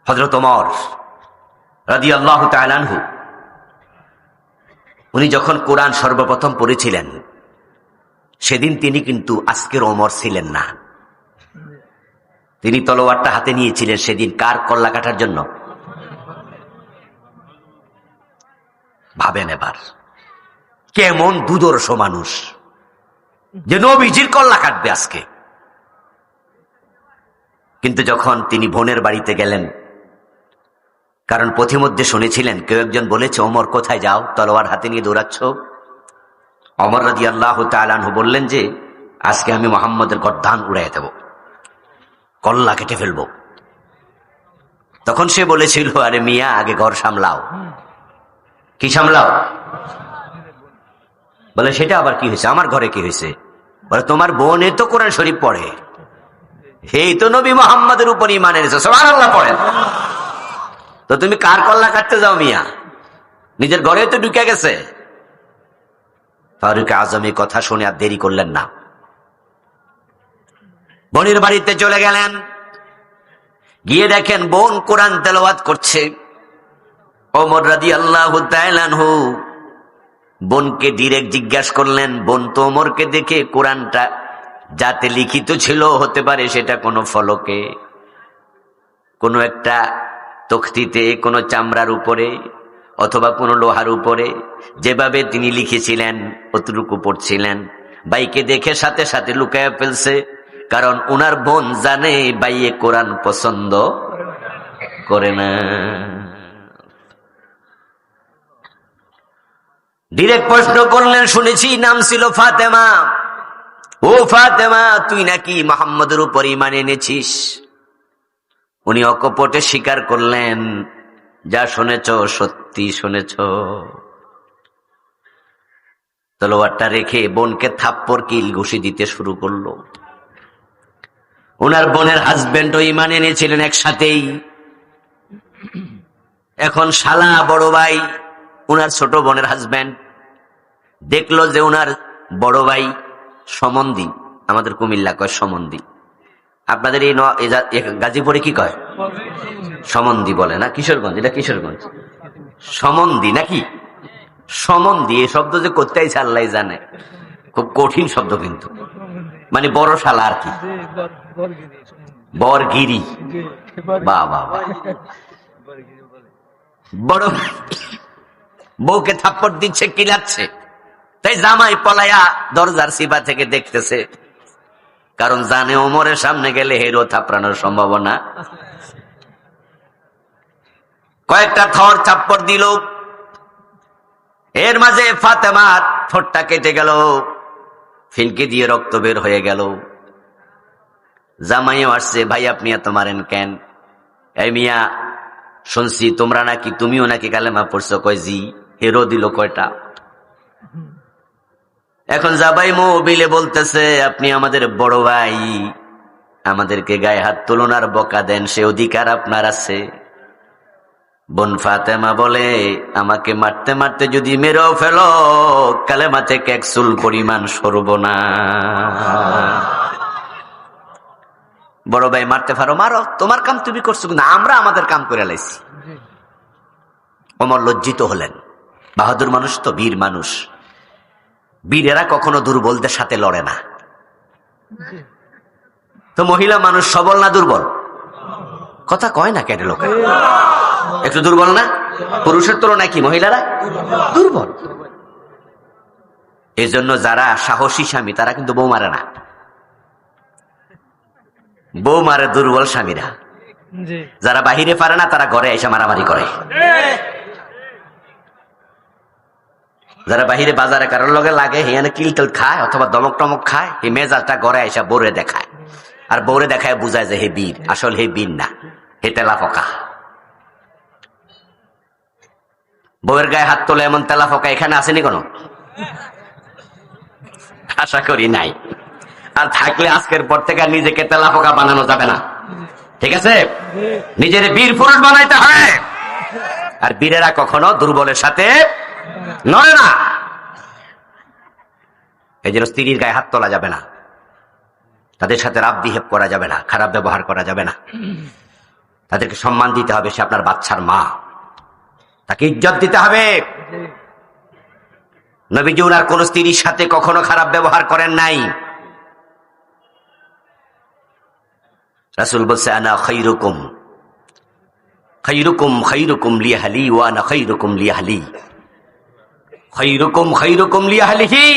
হযরত ওমর রাদিয়াল্লাহু তাআলা আনহু উনি যখন কোরআন সর্বপ্রথম পড়েছিলেন সেদিন তিনি কিন্তু আজকের ওমর ছিলেন না। তিনি তলোয়ারটা হাতে নিয়েছিলেন সেদিন কার কল্লা কাটার জন্য? ভাবেন এবার কেমন দুদর্শ মানুষ যে নবীজির কল্লা কাটবে আজকে। কিন্তু যখন তিনি বোনের বাড়িতে গেলেন, কারণ পথিমধ্যে শুনেছিলেন কেউ একজন বলেছে, ওমর কোথায় যাও, তলোয়ার হাতে নিয়ে দৌড়াচ্ছ? ওমর রাদিয়াল্লাহু তাআলা আনহু বললেন যে আজকে আমি মুহাম্মদের গর্দান উড়াইয়া দেব, কল্লা কেটে ফেলবো। তখন সে বলেছিল, আরে মিয়া আগে ঘর সামলাও। কি সামলাও? বলে সেটা আবার কি হয়েছে? আমার ঘরে কি হয়েছে? বলে তোমার বোনে তো কোরআন শরীফ পড়ে, এই তো নবী মুহাম্মদের উপর ঈমান এনেছে, সুবহানাল্লাহ পড়েন, তো তুমি কার কল্লা কাটতে যাও মিয়া? নিজের ঘরে তো ঢুকে গেছে। ফারুক আজম এই কথা শুনে আর দেরি করলেন না, বোনের বাড়িতে চলে গেলেন। গিয়ে দেখেন বোন কোরআন তেলাওয়াত করছে। ওমর রাদিয়াল্লাহু তাআলা আনহু বোনকে ডিরেক্ট জিজ্ঞাসা করলেন, বোন তো ওমরকে দেখে কোরআনটা যাতে লিখিত ছিল, হতে পারে সেটা কোনো ফলকে, কোনো একটা তখতিতে, কোনো চামড়ার উপরে অথবা কোনো লোহার উপরে যেভাবে তিনি লিখেছিলেন অতটুকু পড়ছিলেন। বাইকে দেখে সাথে সাথে লুকায়া ফেলছে, কারণ উনার বোন জানে বাইয়ে কোরআন পছন্দ করে না। ডিরেক্ট প্রশ্ন করলেন, শুনেছি নাম ছিল ফাতেমা, ও ফাতেমা তুই নাকি মুহাম্মদের উপর ঈমান এনেছিস? উনি অকপটে স্বীকার করলেন, যা শুনেছ সত্যি শুনেছ। তলোয়ারটা রেখে বোনকে থাপ্পড় কিল ঘুষি দিতে শুরু করলো। ওনার বোনের হাজবেন্ডও ঈমান এনেছিলেন একসাথেই। এখন শালা বড় ভাই, উনার ছোট বোনের হাজবেন্ড দেখলো যে উনার বড় ভাই সমন্ধি, আমাদের কুমিল্লা কয় সমন্ধি, আপনাদের এই গাজীপুরে কি কয়? সমন্ধি বলে না? কিশোরগঞ্জ, এটা কিশোরগঞ্জ। সমন্ধি নাকি সমন্ধি, এই শব্দ যে কোথায় আল্লাহ জানে, খুব কঠিন শব্দ কিন্তু, মানে বড় শালা আর কি, বরগিরি। বাবা বড় বউকে থাপ্পড় দিচ্ছে, কিলাচ্ছে, তাই জামাই পলায়া দরজার সিবা থেকে দেখতেছে, কারণ জানে ওমরের সামনে গেলে হেরো থাপড়ানোর সম্ভাবনা। কয়েকটা থর থাপ্পড় দিল, এর মাঝে ফাতেমার ঠোঁটটা কেটে গেল, ফিনকি দিয়ে রক্ত বের হয়ে গেল। জামাইও আসছে, ভাই আপনি এত মারেন কেন? এই মিয়া শুনছি তোমরা নাকি, তুমিও নাকি কালেমা পড়ছো। কয় জি। হেরো দিল কয়টা? এখন জাবাই মোবিলে বলতেছে, আপনি আমাদের বড় ভাই, আমাদেরকে গায়ে হাত তুলুন আর বকা দেন, সে অধিকার আপনার আছে। বোন ফাতেমা বলে, আমাকে মারতে মারতে যদি মেরেও ফেলো, কালেমা থেকে এক চুল পরিমাণ সরব না। বড় ভাই মারতে পারো মারো, তোমার কাম তুমি করছো, কিন্তু আমরা আমাদের কাম করে লাইছি। ওমর লজ্জিত হলেন। বাহাদুর মানুষ তো, বীর মানুষ। বীরেরা কখনো দুর্বলদের সাথে লড়ে না। তো মহিলা মানুষ সবল না দুর্বল? কথা কয় না কেন লোকে? একটু দুর্বল না? পুরুষের তুলনায় কি মহিলারা দুর্বল? এই জন্য যারা সাহসী স্বামী তারা কিন্তু বউ মারে না, বউ মারে দুর্বল স্বামীরা। যারা বাহিরে পারে না তারা ঘরে এসে মারামারি করে। যারা বাহিরে বাজারে কারোর লগে লাগে, হিয়ানে কিলটেল খায় অথবা দমক টমক খায়, এই মেজাজটা ঘরে এসে বউরে দেখায়, আর বউরে দেখায় বুঝায় যে হে বীর, আসল হে বীর না, হে তেলা ফোকা। বউয়ের গায়ে হাত তোলে এমন তেলা ফোকা এখানে আসেনি কোনো? আশা করি নাই। আর থাকলে আজকের পর থেকে নিজেকে তেলা ফোকা বানানো যাবে না, ঠিক আছে? নিজের বীর পুরুষ বানাইতে হয়। আর বীরেরা কখনো দুর্বলের সাথে নড়ে না। এই জন্য স্ত্রীর গায়ে হাত তোলা যাবে না, তাদের সাথে রাফ বিহেভ করা যাবে না, খারাপ ব্যবহার করা যাবে না। তাদেরকে সম্মান দিতে হবে, সে আপনার বাচ্চার মা, তাকে ইজ্জত দিতে হবে। নবীজি উনার কোন স্ত্রীর সাথে কখনো খারাপ ব্যবহার করেন নাই। রাসূল বলছে আনা খায়রুকুম খায়রুকুম খায়রুকুম লিআহলি ওয়া আনা খায়রুকুম লিআহলি, খায়রুকুম খায়রুকুম লিআহলিহি।